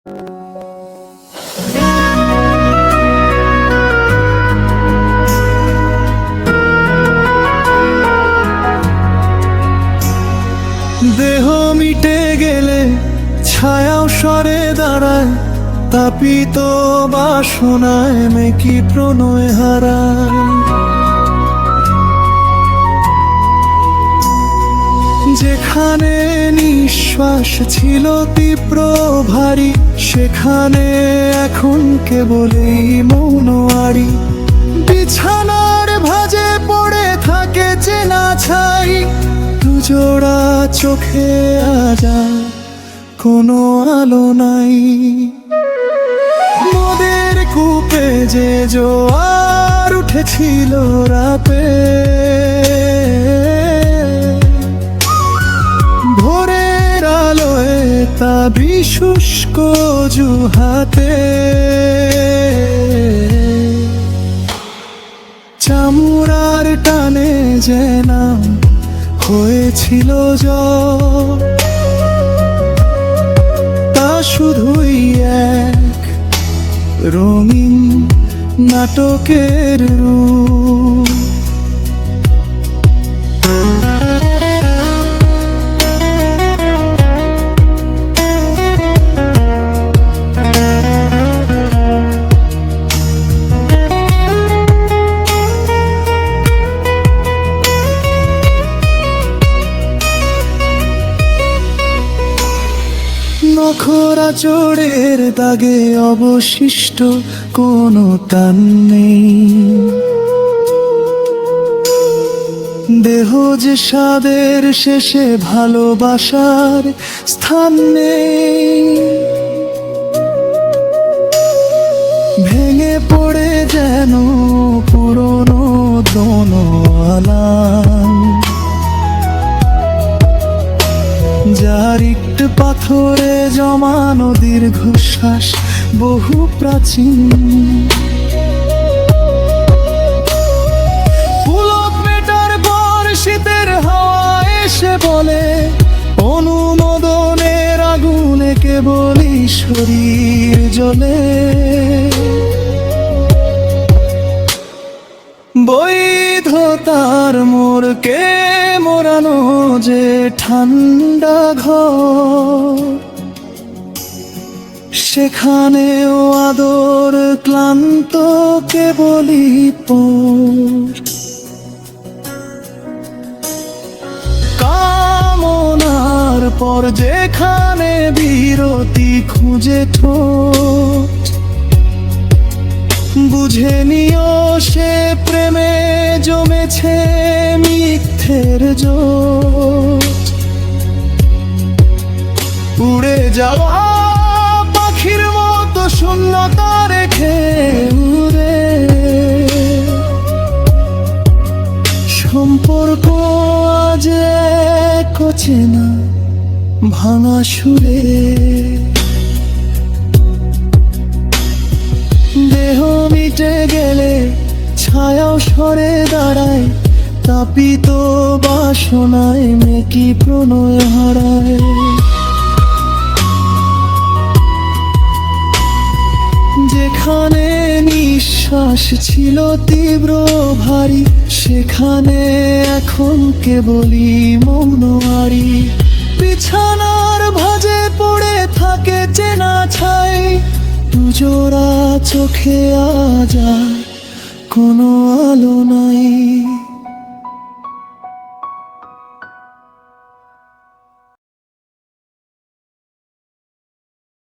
দেহ মিটে গেলে ছায়াও সরে দাঁড়ায়, তাপিত বাসনায় মেকি প্রণয় হারায়। যেখানে নিঃশ্বাস ছিল তীব্র ভারী, সেখানে এখন কেবলই মৌন আড়ি। বিছানার ভাঁজে পড়ে থাকে চেনা ছাই, দুজোড়া চোখে আজ আর কোনো আলো নাই। নদের কূপে যে জোয়ার উঠেছিল রাতে, ভোরের আলোয় তা বিশুষ্ক জুহাতে। চামড়ার টানে যে নাম হয়েছিল জল, তা শুধুই এক রঙিন নাটকের রূপ। নখরা চোরের দাগে অবশিষ্ট কোনো টান নেই। দেহ যে স্বাদের শেষে ভালোবাসার স্থান নেই। ভেঙে পড়ে যেন পুরনো দোনোয়ালাম, যার ইট পাথরে জমানো দীর্ঘশ্বাস বহু প্রাচীন। পুলক মেটার পর শীতের হাওয়া এসে বলে, অনুমোদনের আগুনে কেবলই শরীর জ্বলে। বৈধতার মোড়কে মোড়ানো যে ঠান্ডা ঘর, সেখানেও আদর ক্লান্ত কেবলই পর। কামনার পর যেখানে বিরতি খুঁজে ঠোঁট, বুঝে নিও সে প্রেমে জমেছে মিথ্যের জোট। উড়ে যাওয়া পাখির মতো শূন্যতা রেখে উড়ে, সম্পর্ক আজ এক অচেনা ভাঙা সুরে। দেহ মিটে গেলে ছায়াও সরে দাঁড়ায়, তাপিত বাসনায় মেকি প্রণয় হারায়। যেখানে নিঃশ্বাস ছিল তীব্র ভারী, সেখানে এখন কেবলই মৌন আড়ি। বিছানার ভাঁজে পড়ে থাকে চেনা ছাই, দুজোড়া চোখে আজ আর কোনো আলো নাই।